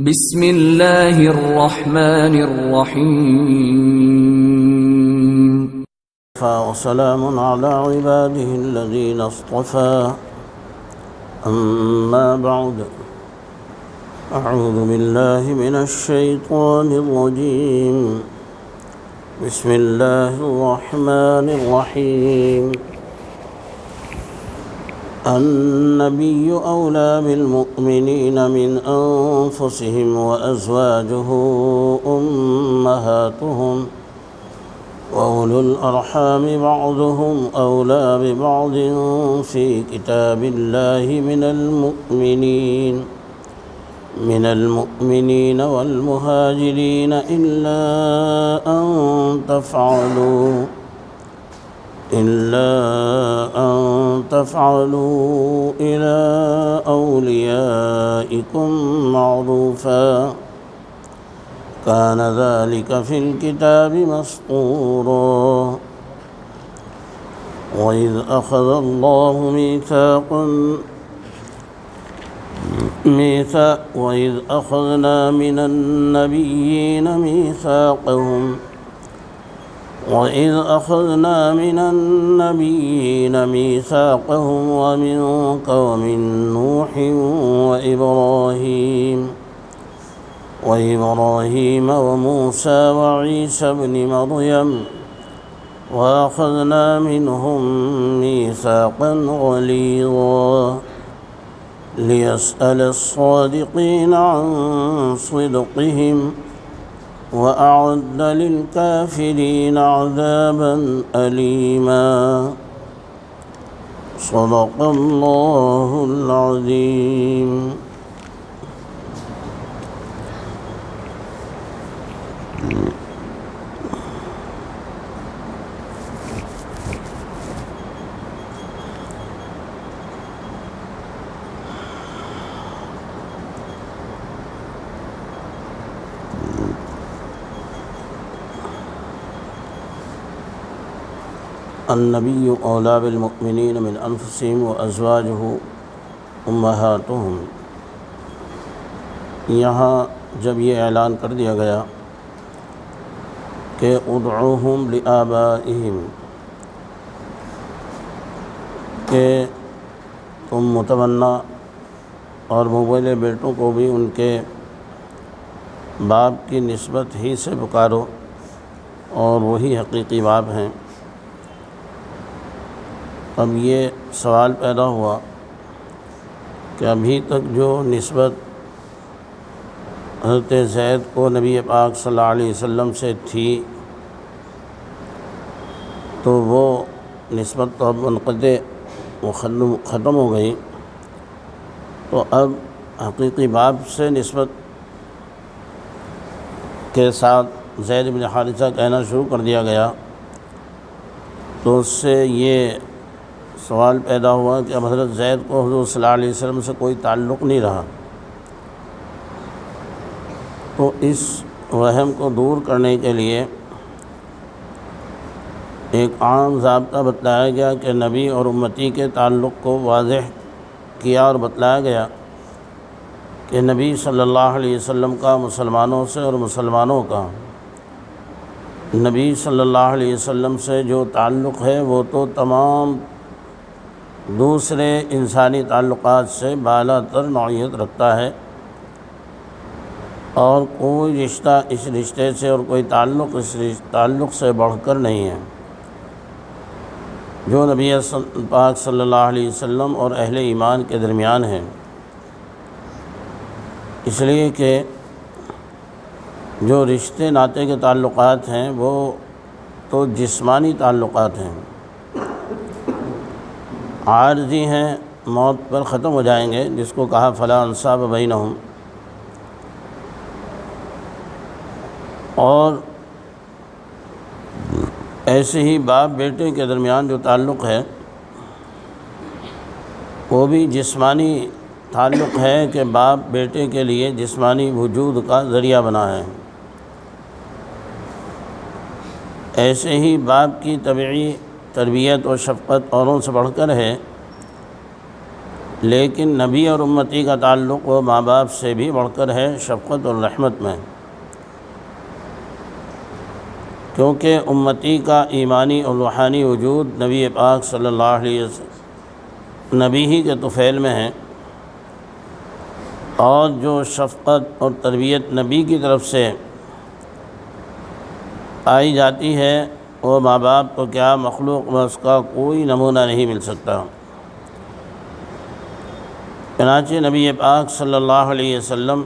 بسم اللہ الرحمن الرحیم وسلام على عباده الذين اصطفى أما بعد أعوذ بالله من الشيطان الرجيم بسم الله الرحمن الرحيم النبي أولى بالمؤمنين من أنفسهم وأزواجه أمهاتهم وأولو الأرحام بعضهم أولى ببعض في كتاب الله من المؤمنين والمهاجرين إلا أن تفعلوا إلى أوليائكم معروفا كان ذلك في الكتاب مسطورا وإذ أخذ الله وإذ أخذنا من النبيين ميثاقهم ومن قوم نوح وإبراهيم وموسى وعيسى ابن مريم وأخذنا منهم ميثاقا غليظا ليسأل الصادقين عن صدقهم وأعد للكافرين عذابا أليما صدق الله العظيم. النبی اولیٰ بالمؤمنین من انفسهم وازواجہ امہاتہم. یہاں جب یہ اعلان کر دیا گیا کہ ادعوہم لآبائہم، کہ تم متمنا اور مبلغ بیٹوں کو بھی ان کے باپ کی نسبت ہی سے پکارو، اور وہی حقیقی باپ ہیں. اب یہ سوال پیدا ہوا کہ ابھی تک جو نسبت حضرت زید کو نبی پاک صلی اللہ علیہ وسلم سے تھی تو وہ نسبت تو اب منقطع ختم ہو گئی، تو اب حقیقی باپ سے نسبت کے ساتھ زید بن حارثہ کہنا شروع کر دیا گیا. تو اس سے یہ سوال پیدا ہوا کہ اب حضرت زید کو حضور صلی اللہ علیہ وسلم سے کوئی تعلق نہیں رہا. تو اس وہم کو دور کرنے کے لیے ایک عام ضابطہ بتلایا گیا کہ نبی اور امتی کے تعلق کو واضح کیا اور بتلایا گیا کہ نبی صلی اللہ علیہ وسلم کا مسلمانوں سے اور مسلمانوں کا نبی صلی اللہ علیہ وسلم سے جو تعلق ہے وہ تو تمام دوسرے انسانی تعلقات سے بالا تر نوعیت رکھتا ہے، اور کوئی رشتہ اس رشتے سے اور کوئی تعلق اس تعلق سے بڑھ کر نہیں ہے جو نبی پاک صلی اللہ علیہ وسلم اور اہل ایمان کے درمیان ہے. اس لیے کہ جو رشتے ناطے کے تعلقات ہیں وہ تو جسمانی تعلقات ہیں، عارضی ہیں، موت پر ختم ہو جائیں گے، جس کو کہا فلا انصاب بینہم. اور ایسے ہی باپ بیٹے کے درمیان جو تعلق ہے وہ بھی جسمانی تعلق ہے کہ باپ بیٹے کے لیے جسمانی وجود کا ذریعہ بنا ہے. ایسے ہی باپ کی طبعی تربیت اور شفقت اوروں سے بڑھ کر ہے، لیکن نبی اور امتی کا تعلق وہ ماں باپ سے بھی بڑھ کر ہے شفقت اور رحمت میں، کیونکہ امتی کا ایمانی اور روحانی وجود نبی پاک صلی اللہ علیہ وسلم نبی ہی کے طفیل میں ہے، اور جو شفقت اور تربیت نبی کی طرف سے پائی جاتی ہے وہ ماں باپ تو کیا مخلوق میں اس کا کوئی نمونہ نہیں مل سکتا۔ چنانچہ نبی پاک صلی اللہ علیہ وسلم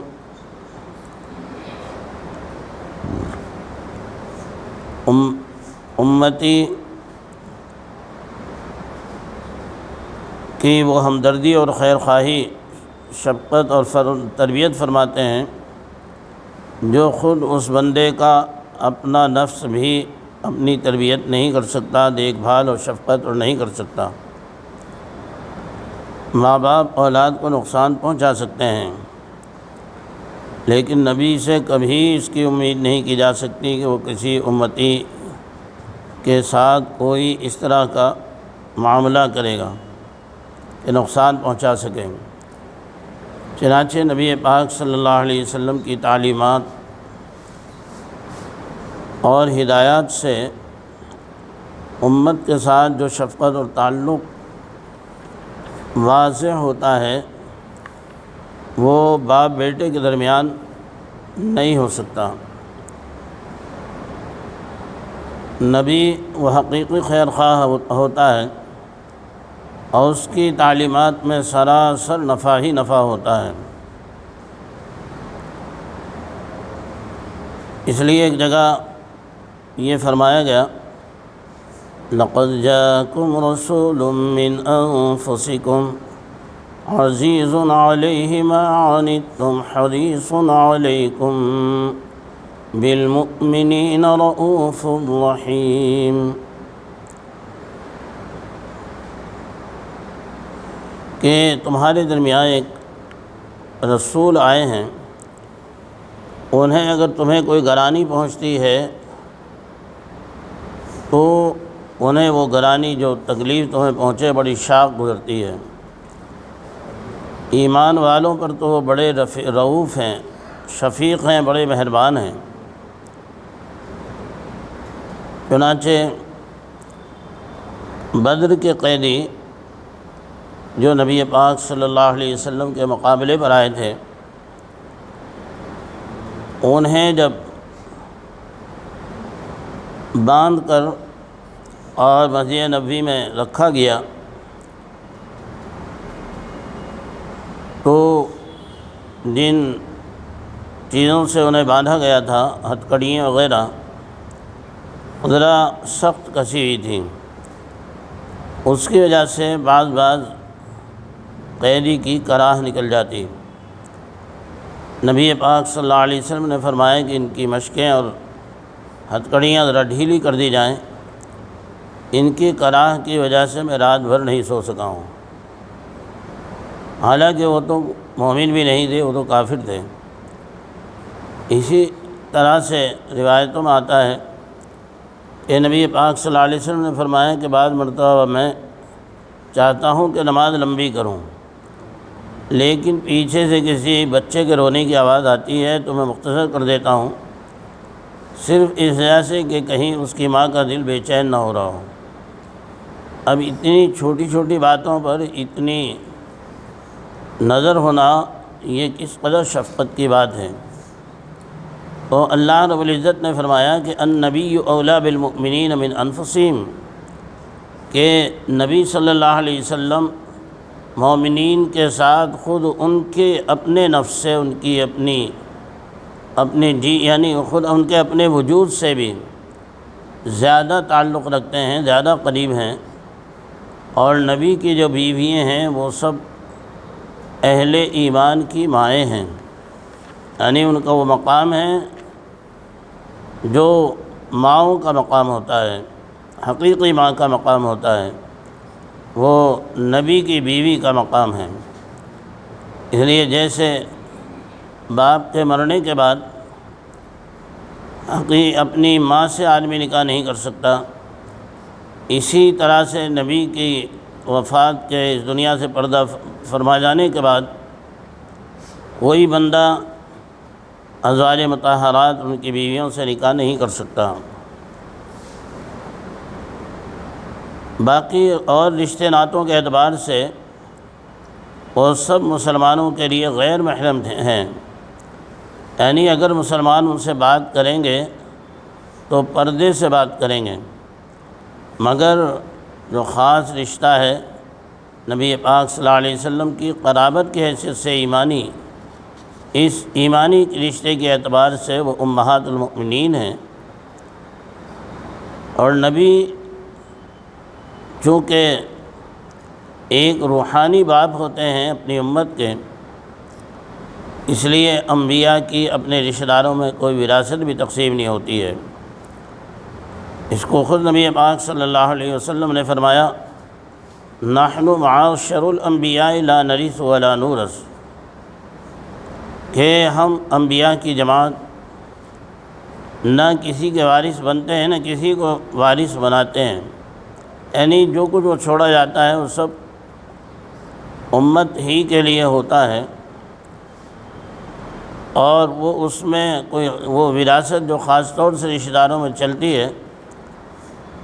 امتی کی وہ ہمدردی اور خیر خواہی، شفقت اور تربیت فرماتے ہیں جو خود اس بندے کا اپنا نفس بھی اپنی تربیت نہیں کر سکتا، دیکھ بھال اور شفقت اور نہیں کر سکتا۔ ماں باپ اولاد کو نقصان پہنچا سکتے ہیں، لیکن نبی سے کبھی اس کی امید نہیں کی جا سکتی کہ وہ کسی امتی کے ساتھ کوئی اس طرح کا معاملہ کرے گا کہ نقصان پہنچا سکیں۔ چنانچہ نبی پاک صلی اللہ علیہ وسلم کی تعلیمات اور ہدایات سے امت کے ساتھ جو شفقت اور تعلق واضح ہوتا ہے وہ باپ بیٹے کے درمیان نہیں ہو سکتا۔ نبی وہ حقیقی خیر خواہ ہوتا ہے اور اس کی تعلیمات میں سراسر نفع ہی نفع ہوتا ہے۔ اس لیے ایک جگہ یہ فرمایا گیا، لَقَدْ جَاءَكُمْ رَسُولٌ مِّنْ أَنفُسِكُمْ عَزِيزٌ عَلَيْهِ مَا عَنِتُّمْ حَرِيصٌ عَلَيْكُمْ بِالْمُؤْمِنِينَ رَءُوفٌ رَحِيمٌ، کہ تمہارے درمیان ایک رسول آئے ہیں، انہیں اگر تمہیں کوئی گرانی پہنچتی ہے تو انہیں وہ گرانی جو تکلیف تمہیں پہنچے بڑی شاق گزرتی ہے۔ ایمان والوں پر تو وہ بڑے رؤوف ہیں، شفیق ہیں، بڑے مہربان ہیں۔ چنانچہ بدر کے قیدی جو نبی پاک صلی اللہ علیہ وسلم کے مقابلے پر آئے تھے، انہیں جب باندھ کر اور مسجد نبوی میں رکھا گیا تو جن چیزوں سے انہیں باندھا گیا تھا، ہتھکڑیاں وغیرہ، ذرا سخت کسی ہوئی تھیں، اس کی وجہ سے بعض قیدی کی کراہ نکل جاتی۔ نبی پاک صلی اللہ علیہ وسلم نے فرمایا کہ ان کی مشقیں اور ہتھکڑیاں ذرا ڈھیلی کر دی جائیں، ان کی کراہ کی وجہ سے میں رات بھر نہیں سو سکا ہوں۔ حالانکہ وہ تو مومن بھی نہیں تھے، وہ تو کافر تھے۔ اسی طرح سے روایتوں میں آتا ہے کہ نبی پاک صلی اللہ علیہ وسلم نے فرمایا کہ بعض مرتبہ میں چاہتا ہوں کہ نماز لمبی کروں، لیکن پیچھے سے کسی بچے کے رونے کی آواز آتی ہے تو میں مختصر کر دیتا ہوں، صرف اس وجہ سے کہ کہیں اس کی ماں کا دل بے چین نہ ہو رہا ہو۔ اب اتنی چھوٹی چھوٹی باتوں پر اتنی نظر ہونا یہ کس قدر شفقت کی بات ہے۔ تو اللہ رب العزت نے فرمایا کہ النبی اولیٰ بالمؤمنین من انفسہم، کہ نبی صلی اللہ علیہ وسلم مومنین کے ساتھ خود ان کے اپنے نفس سے، ان کی اپنی یعنی خود ان کے اپنے وجود سے بھی زیادہ تعلق رکھتے ہیں، زیادہ قریب ہیں، اور نبی کی جو بیویاں ہیں وہ سب اہل ایمان کی مائیں ہیں، یعنی ان کا وہ مقام ہے جو ماؤں کا مقام ہوتا ہے، حقیقی ماں کا مقام ہوتا ہے، وہ نبی کی بیوی کا مقام ہے۔ اس لیے جیسے باپ کے مرنے کے بعد اپنی ماں سے آدمی نکاح نہیں کر سکتا، اسی طرح سے نبی کی وفات کے اس دنیا سے پردہ فرما جانے کے بعد کوئی بندہ ازواج مطہرات ان کی بیویوں سے نکاح نہیں کر سکتا۔ باقی اور رشتے ناتوں کے اعتبار سے وہ سب مسلمانوں کے لیے غیر محرم ہیں، یعنی اگر مسلمان ان سے بات کریں گے تو پردے سے بات کریں گے، مگر جو خاص رشتہ ہے نبی پاک صلی اللہ علیہ وسلم کی قرابت کی حیثیت سے اس ایمانی رشتے کے اعتبار سے وہ امہات المؤمنین ہیں، اور نبی چونکہ ایک روحانی باپ ہوتے ہیں اپنی امت کے، اس لیے انبیاء کی اپنے رشتہ داروں میں کوئی وراثت بھی تقسیم نہیں ہوتی ہے۔ اس کو خود نبی پاک صلی اللہ علیہ وسلم نے فرمایا، نحن معاشر الانبیاء لا نرث ولا نورث، کہ ہم انبیاء کی جماعت نہ کسی کے وارث بنتے ہیں نہ کسی کو وارث بناتے ہیں، یعنی جو کچھ وہ چھوڑا جاتا ہے وہ سب امت ہی کے لیے ہوتا ہے، اور وہ اس میں کوئی وہ وراثت جو خاص طور سے رشتہ داروں میں چلتی ہے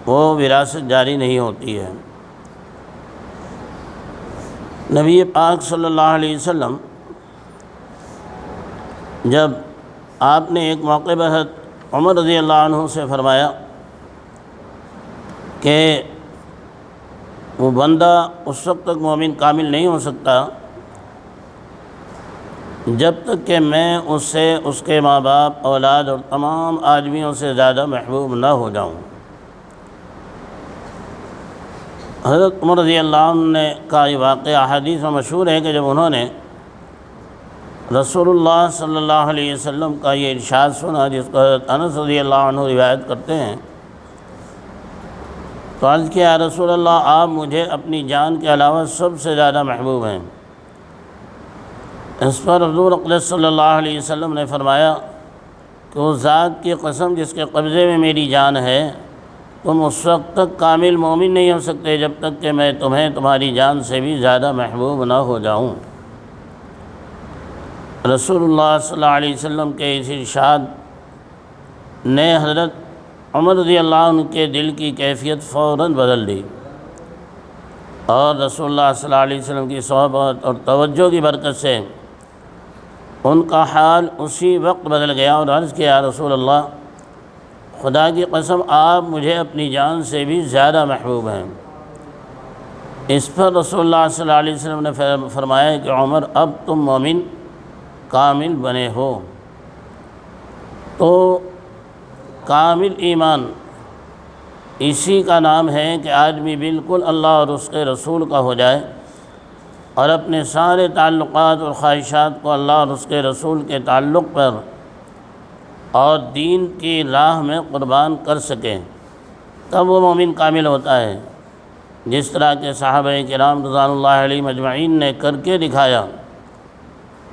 وہ وراثت جاری نہیں ہوتی ہے۔ نبی پاک صلی اللہ علیہ وسلم جب آپ نے ایک موقع پر حضرت عمر رضی اللہ عنہ سے فرمایا کہ وہ بندہ اس وقت تک مومن کامل نہیں ہو سکتا جب تک کہ میں اس سے اس کے ماں باپ، اولاد اور تمام آدمیوں سے زیادہ محبوب نہ ہو جاؤں۔ حضرت عمر رضی اللہ عنہ کا یہ واقعہ حدیث میں مشہور ہے کہ جب انہوں نے رسول اللہ صلی اللہ علیہ وسلم کا یہ ارشاد سنا، جس کو حضرت انس رضی اللہ عنہ روایت کرتے ہیں، تو عرض کیا، یا رسول اللہ، آپ مجھے اپنی جان کے علاوہ سب سے زیادہ محبوب ہیں۔ اس پر حضور اقدس صلی اللہ علیہ وسلم نے فرمایا کہ اس ذات کی قسم جس کے قبضے میں میری جان ہے، تم اس وقت تک کامل مومن نہیں ہو سکتے جب تک کہ میں تمہیں تمہاری جان سے بھی زیادہ محبوب نہ ہو جاؤں۔ رسول اللہ صلی اللہ علیہ وسلم کے اس ارشاد نے حضرت عمر رضی اللہ عنہ کے دل کی کیفیت فوراً بدل دی، اور رسول اللہ صلی اللہ علیہ وسلم کی صحبت اور توجہ کی برکت سے ان کا حال اسی وقت بدل گیا، اور عرض کیا، یا رسول اللہ، خدا کی قسم آپ مجھے اپنی جان سے بھی زیادہ محبوب ہیں۔ اس پر رسول اللہ صلی اللہ علیہ وسلم نے فرمایا کہ عمر، اب تم مومن کامل بنے ہو۔ تو کامل ایمان اسی کا نام ہے کہ آدمی بالکل اللہ اور اس کے رسول کا ہو جائے، اور اپنے سارے تعلقات اور خواہشات کو اللہ اور اس کے رسول کے تعلق پر اور دین کی راہ میں قربان کر سکے، تب وہ مومن کامل ہوتا ہے، جس طرح کے صحابہ کرام رضوان اللہ علیہم اجمعین نے کر کے دکھایا۔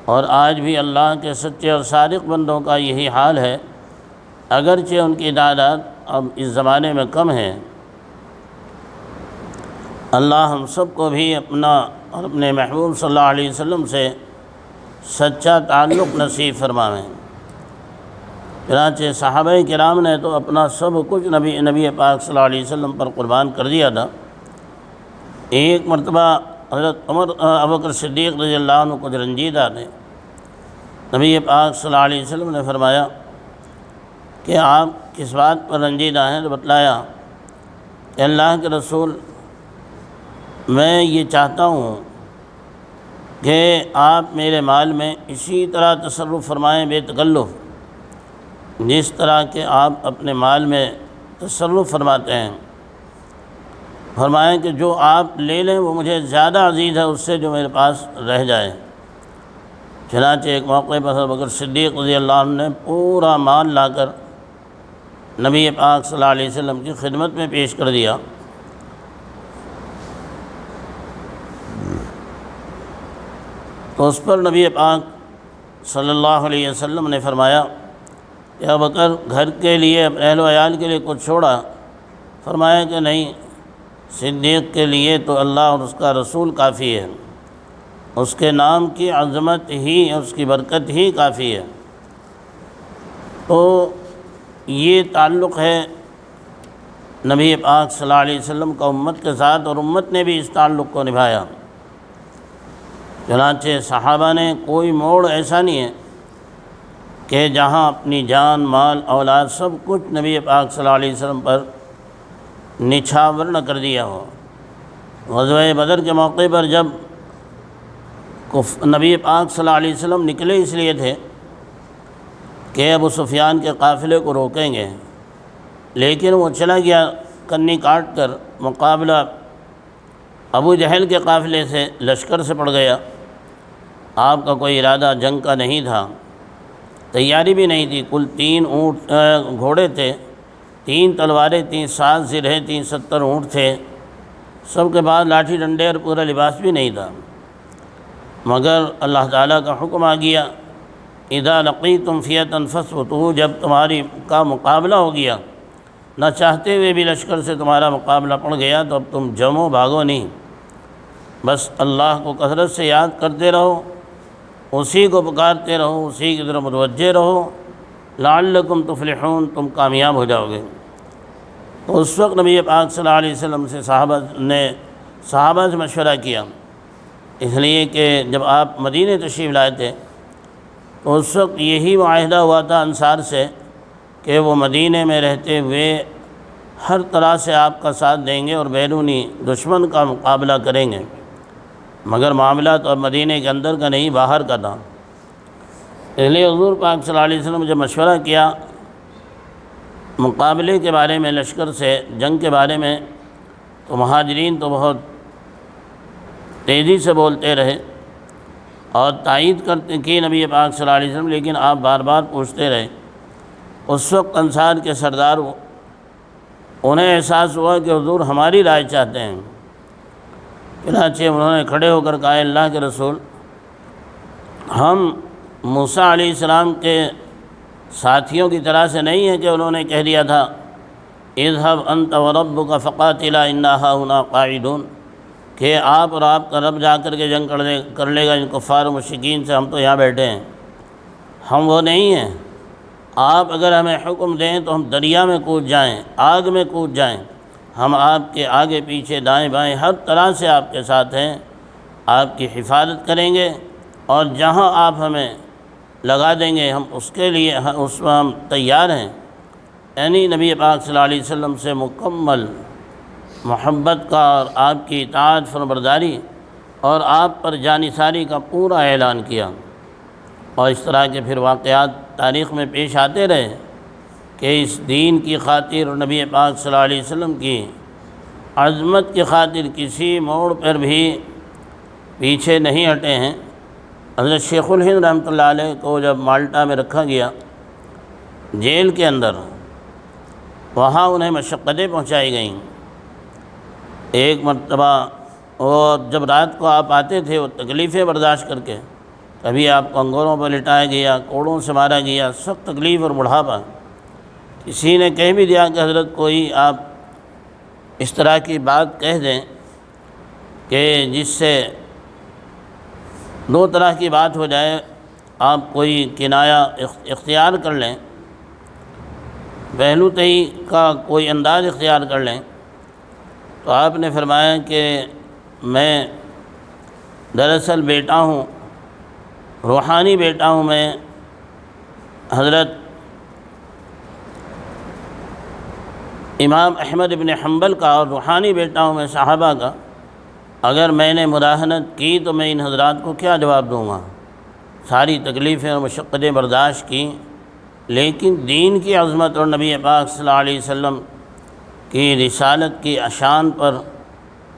اور آج بھی اللہ کے سچے اور صادق بندوں کا یہی حال ہے، اگرچہ ان کی تعداد اب اس زمانے میں کم ہے۔ اللہ ہم سب کو بھی اپنا اور اپنے محبوب صلی اللہ علیہ وسلم سے سچا تعلق نصیب فرمائیں۔ چنانچہ صحابہ کرام نے تو اپنا سب کچھ نبی پاک صلی اللہ علیہ وسلم پر قربان کر دیا تھا۔ ایک مرتبہ حضرت ابوبکر صدیق رضی اللہ عنہ کچھ رنجیدہ تھے، نبی پاک صلی اللہ علیہ وسلم نے فرمایا کہ آپ کس بات پر رنجیدہ ہیں؟ تو بتلایا کہ اللہ کے رسول، میں یہ چاہتا ہوں کہ آپ میرے مال میں اسی طرح تصرف فرمائیں بے تکلف، جس طرح کہ آپ اپنے مال میں تصرف فرماتے ہیں۔ فرمائیں کہ جو آپ لے لیں وہ مجھے زیادہ عزیز ہے اس سے جو میرے پاس رہ جائے۔ چنانچہ ایک موقع پر حضرت ابوبکر صدیق رضی اللہ عنہ نے پورا مال لا کر نبی پاک صلی اللہ علیہ وسلم کی خدمت میں پیش کر دیا۔ تو اس پر نبی پاک صلی اللہ علیہ وسلم نے فرمایا کہ ابوبکر، گھر کے لیے، اہل و عیال کے لیے کچھ چھوڑا؟ فرمایا کہ نہیں، صدیق کے لیے تو اللہ اور اس کا رسول کافی ہے، اس کے نام کی عظمت ہی، اس کی برکت ہی کافی ہے۔ تو یہ تعلق ہے نبی پاک صلی اللہ علیہ وسلم کا امت کے ساتھ، اور امت نے بھی اس تعلق کو نبھایا۔ چنانچہ صحابہ نے کوئی موڑ ایسا نہیں ہے کہ جہاں اپنی جان، مال، اولاد سب کچھ نبی پاک صلی اللہ علیہ وسلم پر نچھاور نہ کر دیا ہو۔ غزوہ بدر کے موقع پر جب نبی پاک صلی اللہ علیہ وسلم نکلے اس لیے تھے کہ ابو سفیان کے قافلے کو روکیں گے، لیکن وہ چلا گیا کنی کاٹ کر، مقابلہ ابو جہل کے قافلے سے، لشکر سے پڑ گیا۔ آپ کا کوئی ارادہ جنگ کا نہیں تھا، تیاری بھی نہیں تھی۔ کل 3 گھوڑے تھے، 3 تلواریں، 3 ساز زرہیں، 370 اونٹ تھے، سب کے بعد لاٹھی ڈنڈے اور پورا لباس بھی نہیں تھا، مگر اللہ تعالیٰ کا حکم آ گیا، اذا لقیتم فئۃ فاثبتوا، جب تمہاری کا مقابلہ ہو گیا، نہ چاہتے ہوئے بھی لشکر سے تمہارا مقابلہ پڑ گیا، تو اب تم جمو بھاگو نہیں، بس اللہ کو کثرت سے یاد کرتے رہو، اسی کو پکارتے رہو، اسی کی طرف متوجہ رہو، لعلکم تفلحون، تم کامیاب ہو جاؤ گے۔ تو اس وقت نبی پاک صلی اللہ علیہ وسلم سے صحابہ سے مشورہ کیا، اس لیے کہ جب آپ مدینہ تشریف لائے تھے تو اس وقت یہی معاہدہ ہوا تھا انصار سے کہ وہ مدینہ میں رہتے ہوئے ہر طرح سے آپ کا ساتھ دیں گے اور بیرونی دشمن کا مقابلہ کریں گے، مگر معاملہ تو اب مدینہ کے اندر کا نہیں، باہر کا تھا۔ اس لیے حضور پاک صلی اللہ علیہ وسلم نے جب مشورہ کیا مقابلے کے بارے میں، لشکر سے جنگ کے بارے میں، تو مہاجرین تو بہت تیزی سے بولتے رہے اور تائید کرتے کی نبی پاک صلی اللہ علیہ وسلم، لیکن آپ بار بار پوچھتے رہے۔ اس وقت انصار کے سردار انہیں احساس ہوا کہ حضور ہماری رائے چاہتے ہیں، چنانچہ انہوں نے کھڑے ہو کر کہا، اللہ کے رسول، ہم موسیٰ علیہ السلام کے ساتھیوں کی طرح سے نہیں ہیں کہ انہوں نے کہہ دیا تھا اذهب انت وربك فقاتلا انا هاهنا قاعدون، کہ آپ اور آپ کا رب جا کر کے جنگ کر لے گا ان کفار و مشرکین سے، ہم تو یہاں بیٹھے ہیں۔ ہم وہ نہیں ہیں، آپ اگر ہمیں حکم دیں تو ہم دریا میں کود جائیں، آگ میں کود جائیں، ہم آپ کے آگے پیچھے دائیں بائیں ہر طرح سے آپ کے ساتھ ہیں، آپ کی حفاظت کریں گے، اور جہاں آپ ہمیں لگا دیں گے ہم اس کے لیے اس میں ہم تیار ہیں۔ یعنی نبی پاک صلی اللہ علیہ وسلم سے مکمل محبت کا اور آپ کی اطاعت فرمانبرداری اور آپ پر جانثاری کا پورا اعلان کیا۔ اور اس طرح کے پھر واقعات تاریخ میں پیش آتے رہے کہ اس دین کی خاطر اور نبی پاک صلی اللہ علیہ وسلم کی عظمت کی خاطر کسی موڑ پر بھی پیچھے نہیں ہٹے ہیں۔ حضرت شیخ الہند رحمۃ اللہ علیہ کو جب مالٹا میں رکھا گیا جیل کے اندر، وہاں انہیں مشقتیں پہنچائی گئیں۔ ایک مرتبہ اور جب رات کو آپ آتے تھے وہ تکلیفیں برداشت کر کے، کبھی آپ کو انگوروں پر لٹایا گیا، کوڑوں سے مارا گیا، سخت تکلیف اور بڑھاپا۔ کسی نے کہہ بھی دیا کہ حضرت کوئی آپ اس طرح کی بات کہہ دیں کہ جس سے 2 طرح کی بات ہو جائے، آپ کوئی کنایا اختیار کر لیں، پہلو تہی کا کوئی انداز اختیار کر لیں۔ تو آپ نے فرمایا کہ میں دراصل بیٹا ہوں، روحانی بیٹا ہوں، میں حضرت امام احمد بن حنبل کا، اور روحانی بیٹا ہوں میں صحابہ کا۔ اگر میں نے مداہنت کی تو میں ان حضرات کو کیا جواب دوں گا؟ ساری تکلیفیں اور مشقتیں برداشت کی، لیکن دین کی عظمت اور نبی پاک صلی اللہ علیہ وسلم کی رسالت کی اشان پر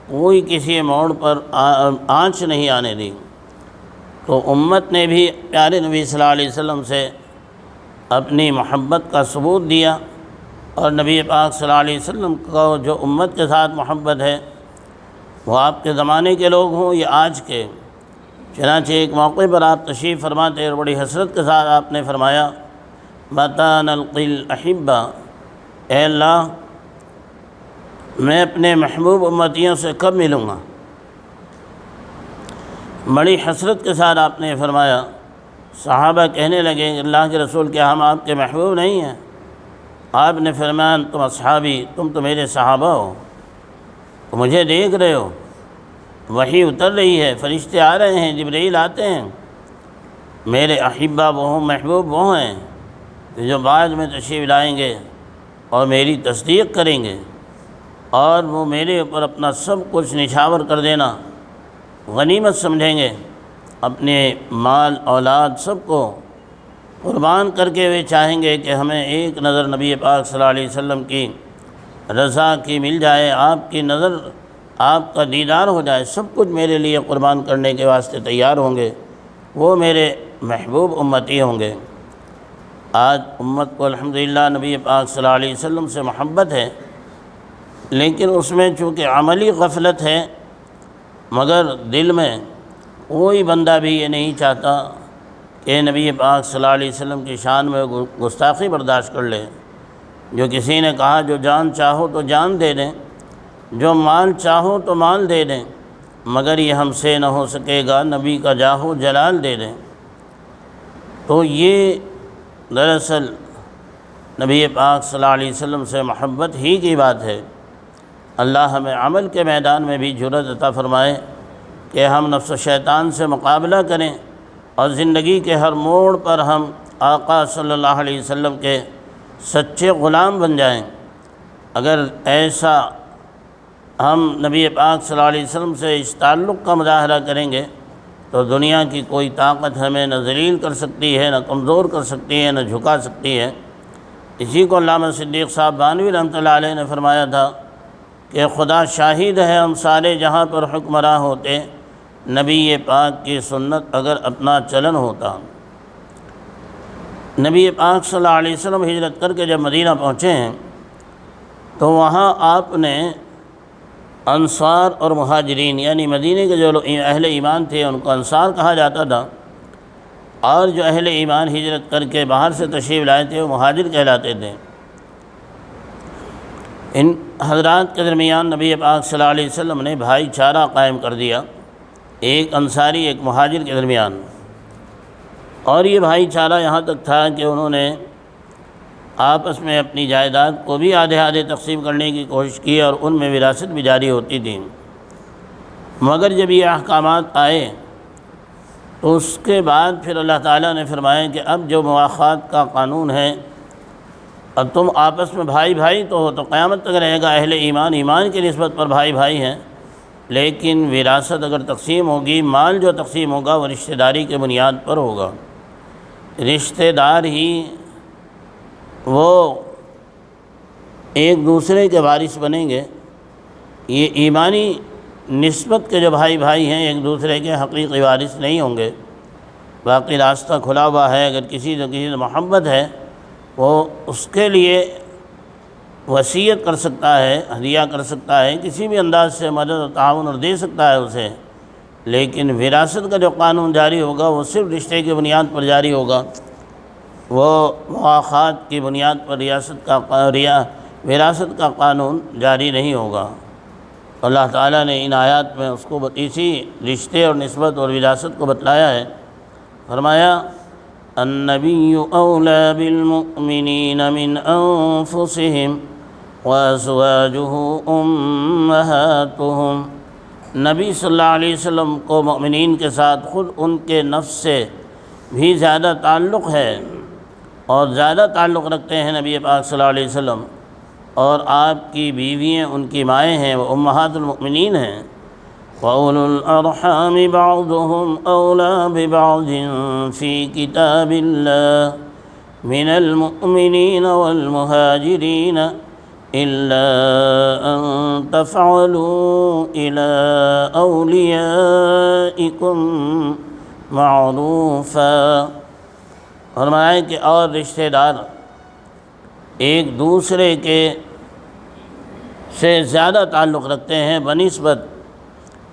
کوئی کسی موڑ پر آنچ نہیں آنے دی۔ تو امت نے بھی پیارے نبی صلی اللہ علیہ وسلم سے اپنی محبت کا ثبوت دیا، اور نبی پاک صلی اللہ علیہ وسلم کو جو امت کے ساتھ محبت ہے، وہ آپ کے زمانے کے لوگ ہوں یا آج کے۔ چنانچہ ایک موقع پر آپ تشریف فرماتے اور بڑی حسرت کے ساتھ آپ نے فرمایا، متی نلقی الاحبہ، اے اللہ میں اپنے محبوب امتیوں سے کب ملوں گا؟ بڑی حسرت کے ساتھ آپ نے فرمایا۔ صحابہ کہنے لگے کہ اللہ کے رسول، کیا ہم آپ کے محبوب نہیں ہیں؟ آپ نے فرمایا تم اصحابی، تم تو میرے صحابہ ہو، مجھے دیکھ رہے ہو، وحی اتر رہی ہے، فرشتے آ رہے ہیں، جبرائیل آتے ہیں، میرے احبہ وہ ہوں، محبوب وہ ہیں کہ جو بعد میں تشریف لائیں گے اور میری تصدیق کریں گے، اور وہ میرے اوپر اپنا سب کچھ نچھاور کر دینا غنیمت سمجھیں گے، اپنے مال اولاد سب کو قربان کر کے وہ چاہیں گے کہ ہمیں ایک نظر نبی پاک صلی اللہ علیہ وسلم کی رضا کی مل جائے، آپ کی نظر، آپ کا دیدار ہو جائے، سب کچھ میرے لیے قربان کرنے کے واسطے تیار ہوں گے، وہ میرے محبوب امتی ہوں گے۔ آج امت کو الحمدللہ نبی پاک صلی اللہ علیہ وسلم سے محبت ہے، لیکن اس میں چونکہ عملی غفلت ہے، مگر دل میں کوئی بندہ بھی یہ نہیں چاہتا کہ نبی پاک صلی اللہ علیہ وسلم کی شان میں گستاخی برداشت کر لے۔ جو کسی نے کہا جو جان چاہو تو جان دے دیں، جو مال چاہو تو مال دے دیں، مگر یہ ہم سے نہ ہو سکے گا نبی کا جاہو جلال دے دیں۔ تو یہ دراصل نبی پاک صلی اللہ علیہ وسلم سے محبت ہی کی بات ہے۔ اللہ ہمیں عمل کے میدان میں بھی جرأت عطا فرمائے کہ ہم نفس و شیطان سے مقابلہ کریں اور زندگی کے ہر موڑ پر ہم آقا صلی اللہ علیہ وسلم کے سچے غلام بن جائیں۔ اگر ایسا ہم نبی پاک صلی اللہ علیہ وسلم سے اس تعلق کا مظاہرہ کریں گے تو دنیا کی کوئی طاقت ہمیں نہ ذلیل کر سکتی ہے، نہ کمزور کر سکتی ہے، نہ جھکا سکتی ہے۔ اسی کو علامہ صدیق صاحب بانوی رحمۃ اللہ علیہ نے فرمایا تھا کہ خدا شاہد ہے ہم سارے جہاں پر حکمراں ہوتے، نبی پاک کی سنت اگر اپنا چلن ہوتا۔ نبی پاک صلی اللہ علیہ وسلم ہجرت کر کے جب مدینہ پہنچے ہیں تو وہاں آپ نے انصار اور مہاجرین، یعنی مدینہ کے جو اہل ایمان تھے ان کو انصار کہا جاتا تھا، اور جو اہل ایمان ہجرت کر کے باہر سے تشریف لائے تھے وہ مہاجر کہلاتے تھے۔ ان حضرات کے درمیان نبی پاک صلی اللہ علیہ وسلم نے بھائی چارہ قائم کر دیا، ایک انصاری ایک مہاجر کے درمیان، اور یہ بھائی چارہ یہاں تک تھا کہ انہوں نے آپس میں اپنی جائیداد کو بھی آدھے آدھے تقسیم کرنے کی کوشش کی اور ان میں وراثت بھی جاری ہوتی تھی۔ مگر جب یہ احکامات آئے تو اس کے بعد پھر اللہ تعالیٰ نے فرمایا کہ اب جو مواخات کا قانون ہے، اب تم آپس میں بھائی بھائی تو ہو، تو قیامت تک رہے گا، اہل ایمان ایمان کی نسبت پر بھائی بھائی ہیں، لیکن وراثت اگر تقسیم ہوگی، مال جو تقسیم ہوگا وہ رشتہ داری کے بنیاد پر ہوگا۔ رشتہ دار ہی وہ ایک دوسرے کے وارث بنیں گے۔ یہ ایمانی نسبت کے جو بھائی بھائی ہیں ایک دوسرے کے حقیقی وارث نہیں ہوں گے۔ باقی راستہ کھلا ہوا ہے، اگر کسی سے محبت ہے وہ اس کے لیے وصیت کر سکتا ہے، ہدیہ کر سکتا ہے، کسی بھی انداز سے مدد و تعاون اور دے سکتا ہے اسے، لیکن وراثت کا جو قانون جاری ہوگا وہ صرف رشتے کی بنیاد پر جاری ہوگا، وہ مواخات کی بنیاد پر وراثت کا قانون جاری نہیں ہوگا۔ اللہ تعالیٰ نے ان آیات میں اس کو اسی رشتے اور نسبت اور وراثت کو بتلایا ہے۔ فرمایا النبی اولی بالمؤمنین من انفسهم وازواجہ امہاتہم، نبی صلی اللہ علیہ وسلم کو مؤمنین کے ساتھ خود ان کے نفس سے بھی زیادہ تعلق ہے، اور زیادہ تعلق رکھتے ہیں نبی پاک صلی اللہ علیہ وسلم، اور آپ کی بیویاں ان کی مائیں ہیں، وہ امہات المؤمنین ہیں۔ وَأُولُو الْأَرْحَامِ بَعْضُهُمْ أَوْلَىٰ بِبَعْضٍ فِي كِتَابِ اللَّهِ مِنَ الْمُؤْمِنِينَ وَالْمُهَاجِرِينَ إِلَّا أَن تَفْعَلُوا إِلَىٰ أَوْلِيَائِكُمْ مَعْرُوفًا، فرمایا کہ اور رشتہ دار ایک دوسرے کے سے زیادہ تعلق رکھتے ہیں بنسبت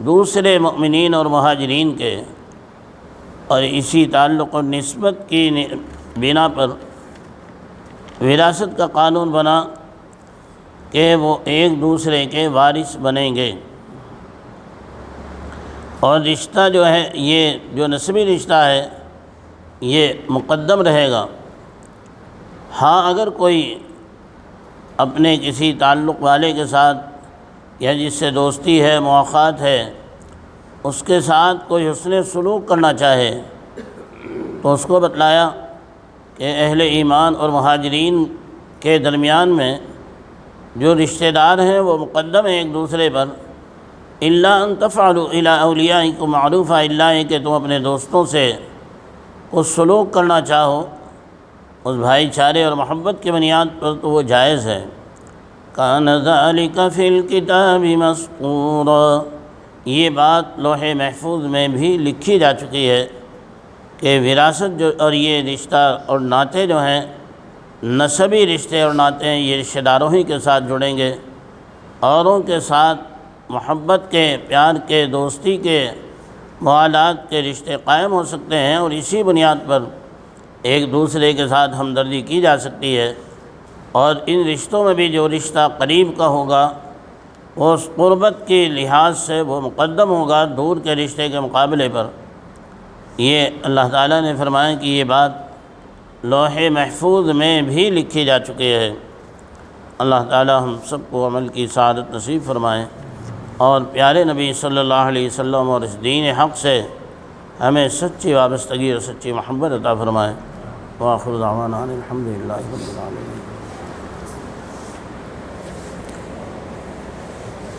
دوسرے مؤمنین اور مہاجرین کے، اور اسی تعلق اور نسبت کی بنا پر وراثت کا قانون بنا کہ وہ ایک دوسرے کے وارث بنیں گے، اور رشتہ جو ہے یہ جو نسبی رشتہ ہے یہ مقدم رہے گا۔ ہاں اگر کوئی اپنے کسی تعلق والے کے ساتھ یا جس سے دوستی ہے، مواخات ہے، اس کے ساتھ کوئی حسن سلوک کرنا چاہے تو اس کو بتلایا کہ اہل ایمان اور مہاجرین کے درمیان میں جو رشتہ دار ہیں وہ مقدم ہیں ایک دوسرے پر، الا ان تفعلوا الى اولیائکم معروفا، الا ہے کہ تم اپنے دوستوں سے اس سلوک کرنا چاہو اس بھائی چارے اور محبت کی بنیاد پر تو وہ جائز ہے۔ کان ذلک فی الکتاب مسطورا، یہ بات لوح محفوظ میں بھی لکھی جا چکی ہے کہ وراثت جو اور یہ رشتہ اور ناطے جو ہیں، نسبی رشتے اور ناطے ہیں، یہ رشتہ داروں ہی کے ساتھ جڑیں گے، اوروں کے ساتھ محبت کے، پیار کے، دوستی کے، موالات کے رشتے قائم ہو سکتے ہیں، اور اسی بنیاد پر ایک دوسرے کے ساتھ ہمدردی کی جا سکتی ہے۔ اور ان رشتوں میں بھی جو رشتہ قریب کا ہوگا وہ اس قربت کے لحاظ سے وہ مقدم ہوگا دور کے رشتے کے مقابلے پر۔ یہ اللہ تعالیٰ نے فرمایا کہ یہ بات لوح محفوظ میں بھی لکھی جا چکی ہے۔ اللہ تعالیٰ ہم سب کو عمل کی سعادت نصیب فرمائے، اور پیارے نبی صلی اللہ علیہ وسلم اور اس دین حق سے ہمیں سچی وابستگی اور سچی محبت عطا فرمائے۔ وآخر دعوانا ان الحمد للہ رب العالمین۔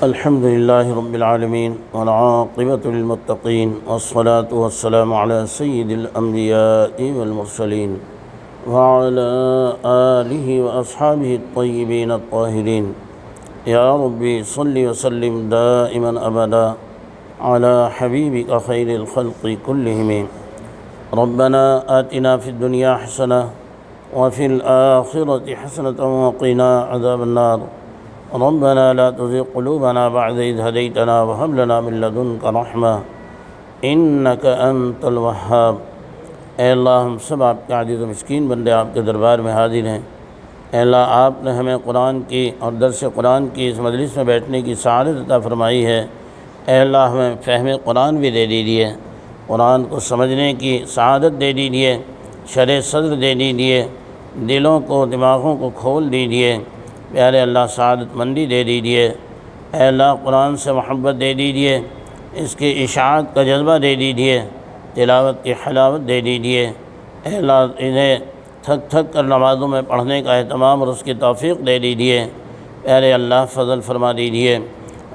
الحمد للہ رب العالمین والعاقبۃ للمتقین والصلاة والسلام علی سید الانبیاء والمرسلین وعلى آلہ واصحابہ الطیبین الطاہرین۔ یا ربی صلی وسلم دائما ابدا علی حبیبک خیر الخلق کلہم۔ ربنا آتنا فی الدنیا حسنہ وفی الآخرۃ حسنۃ وقنا عذاب النار۔ ربنا لا تزغ قلوبنا بعد إذ هديتنا وهب لنا من لدنك رحمة إنك أنت الوهاب۔ اے اللہ ہم سب آپ کے عاجز و مسکین بندے آپ کے دربار میں حاضر ہیں۔ اے اللہ آپ نے ہمیں قرآن کی اور درس قرآن کی اس مجلس میں بیٹھنے کی سعادت عطا فرمائی ہے۔ اے اللہ ہمیں فہم قرآن بھی دے دیجیے، قرآن کو سمجھنے کی سعادت دے دیجیے، شرح صدر دے دیجیے، دلوں کو دماغوں کو کھول دیجیے۔ پیارے اللہ سعادت مندی دے دیجیے۔ اے اللہ قرآن سے محبت دے دیجیے، اس کی اشاعت کا جذبہ دے دیجیے، تلاوت کی حلاوت دے دیجیے۔ اے اللہ انہیں تھک تھک کر نمازوں میں پڑھنے کا اہتمام اور اس کی توفیق دے دیجیے۔ پیارے اللہ فضل فرما دیجیے۔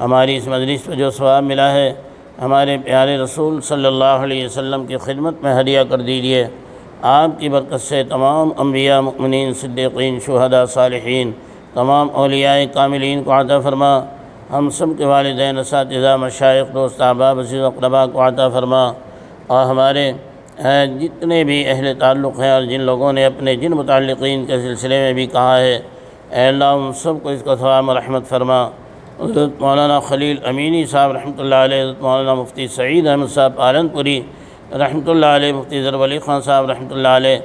ہماری اس مجلس پہ جو ثواب ملا ہے ہمارے پیارے رسول صلی اللہ علیہ وسلم کی خدمت میں ہدیہ کر دیجیے۔ آپ کی برکت سے تمام انبیاء، مؤمنین، صدیقین، شہداء، صالحین، تمام اولیاء کاملین کو عطا فرما۔ ہم سب کے والدین، اساتذہ، مشائخ، دوست، احباب، عزیز و اقرباء کو عطا فرما، اور ہمارے جتنے بھی اہل تعلق ہیں اور جن لوگوں نے اپنے جن متعلقین کے سلسلے میں بھی کہا ہے، اے اللہ ان سب کو اس کا ثواب و رحمت فرما۔ حضرت مولانا خلیل امینی صاحب رحمۃ اللہ علیہ، حضرت مولانا مفتی سعید احمد صاحب پالنپوری رحمۃ اللہ علیہ، مفتی ظفر علی خان صاحب رحمۃ اللہ علیہ،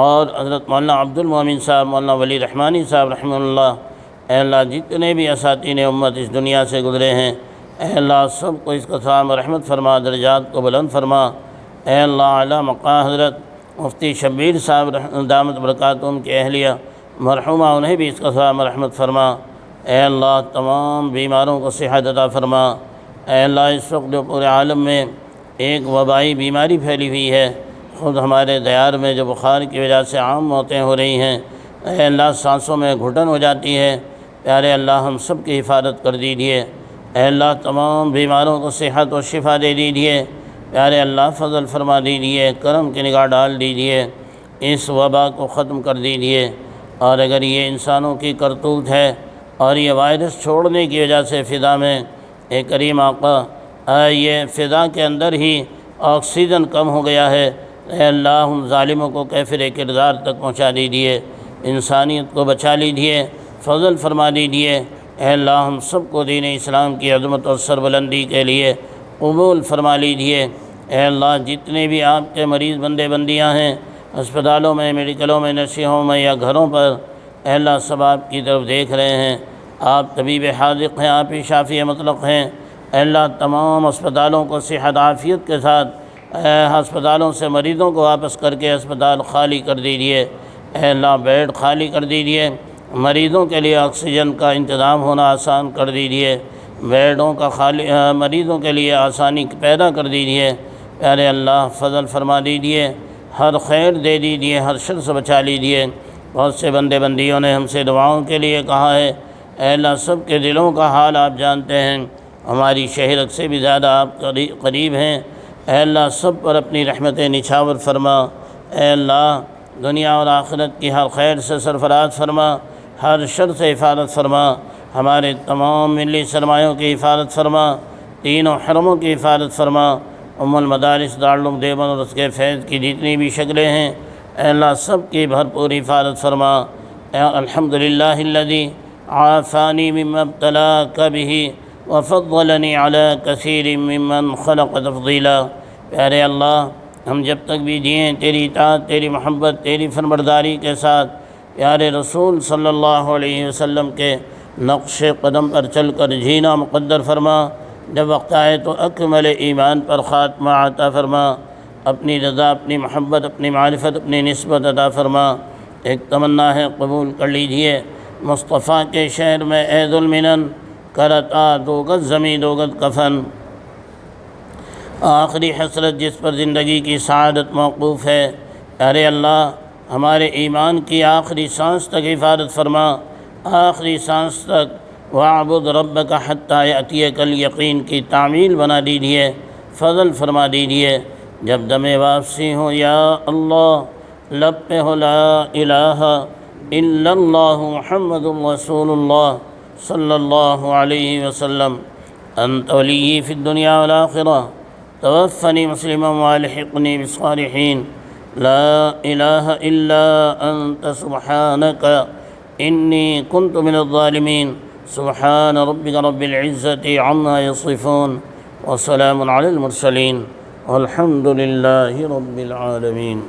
اور حضرت مولانا عبد المومن صاحب، مولانا ولی رحمانی صاحب رحمہ اللہ۔ اے اللہ جتنے بھی اساتین امت اس دنیا سے گزرے ہیں، اے اللہ سب کو اس کا ثواب و رحمت فرما، درجات کو بلند فرما۔ اے اللہ اعلیٰ مقام حضرت مفتی شبیر صاحب دامت برکاتہم کی اہلیہ مرحومہ، انہیں بھی اس کا ثواب و رحمت فرما۔ اے اللہ تمام بیماروں کو صحت عطا فرما۔ اے اللہ اس وقت جو پورے عالم میں ایک وبائی بیماری پھیلی ہوئی ہے، خود ہمارے دیار میں جو بخار کی وجہ سے عام موتیں ہو رہی ہیں، اے اللہ سانسوں میں گھٹن ہو جاتی ہے، پیارے اللہ ہم سب کی حفاظت کر دیجیے۔ اے اللہ تمام بیماروں کو صحت و شفا دے دیجیے، پیارے اللہ فضل فرما دیجیے، کرم کی نگاہ ڈال دیجیے، اس وبا کو ختم کر دیجیے۔ اور اگر یہ انسانوں کی کرتوت ہے اور یہ وائرس چھوڑنے کی وجہ سے فضا میں ایک کریم آقا یہ فضا کے اندر ہی آکسیجن کم ہو گیا ہے، اے اللہ ان ظالموں کو کیفر کردار تک پہنچا دیجیے، انسانیت کو بچا لیجیے، فضل فرما دیجیے۔ اے اللہ ہم سب کو دین اسلام کی عظمت اور سربلندی کے لیے قبول فرما لیجیے۔ اے اللہ جتنے بھی آپ کے مریض بندے بندیاں ہیں، اسپتالوں میں، میڈیکلوں میں، نرسنگ ہوم میں یا گھروں پر، اے اللہ سب آپ کی طرف دیکھ رہے ہیں، آپ طبیب حاذق ہیں، آپ ہی شافی مطلق ہیں۔ اے اللہ تمام اسپتالوں کو صحت عافیت کے ساتھ ہسپتالوں سے مریضوں کو واپس کر کے اسپتال خالی کر دیجیے۔ اے اللہ بیڈ خالی کر دیجیے، مریضوں کے لیے آکسیجن کا انتظام ہونا آسان کر دیجیے، بیڈوں کا مریضوں کے لیے آسانی پیدا کر دیجیے۔ پیارے اللہ فضل فرما دیجیے، ہر خیر دے دیجیے، ہر شر سے بچا لیجیے۔ بہت سے بندے بندیوں نے ہم سے دعاؤں کے لیے کہا ہے، اے اللہ سب کے دلوں کا حال آپ جانتے ہیں، ہماری شہرت سے بھی زیادہ آپ قریب ہیں۔ اے اللہ سب پر اپنی رحمتیں نچھاور فرما۔ اے اللہ دنیا اور آخرت کی ہر خیر سے سرفراز فرما، ہر شر سے حفاظت فرما، ہمارے تمام ملی سرمایوں کی حفاظت فرما، تینوں حرموں کی حفاظت فرما، ام المدارس دارالعلوم دیوبند اور اس کے فیض کی جتنی بھی شکلیں ہیں اے اللہ سب کی بھرپور حفاظت فرما۔ الحمدللہ الذی عافانی مما ابتلاک بہ وفضلنی علی کثیر ممن خلق تفضیلا۔ پیارے اللہ ہم جب تک بھی جئیں تیری اطاعت، تیری محبت، تیری فرمانبرداری کے ساتھ پیارے رسول صلی اللہ علیہ وسلم کے نقش قدم پر چل کر جینا مقدر فرما۔ جب وقت آئے تو اکمل ایمان پر خاتمہ عطا فرما، اپنی رضا، اپنی محبت، اپنی معرفت، اپنی نسبت عطا فرما۔ ایک تمنا ہے قبول کر لیجئے، مصطفیٰ کے شہر میں اے ذوالمنن کرتا دو گز زمیں دو گز کفن، آخری حسرت جس پر زندگی کی سعادت موقوف ہے۔ ارے اللہ ہمارے ایمان کی آخری سانس تک حفاظت فرما، آخری سانس تک وَاعْبُدْ رَبَّكَ حَتَّى يَأْتِيَكَ الْيَقِينَ کی تعمیل بنا دیجئے، فضل فرما دیجئے۔ جب دم واپسی ہو یا اللہ لب پہ ہو لا الہ الا اللہ محمد رسول اللہ صلی اللہ علیہ وسلم، انت ولی فی الدنیا والآخرہ، توفنی مسلما والحقنی بالصالحین، لا الہ الا انت سبحانک انی کنت من الظالمین، سبحان ربک رب العزة عما یصفون، وسلام علی المرسلین، والحمد للہ رب العالمین۔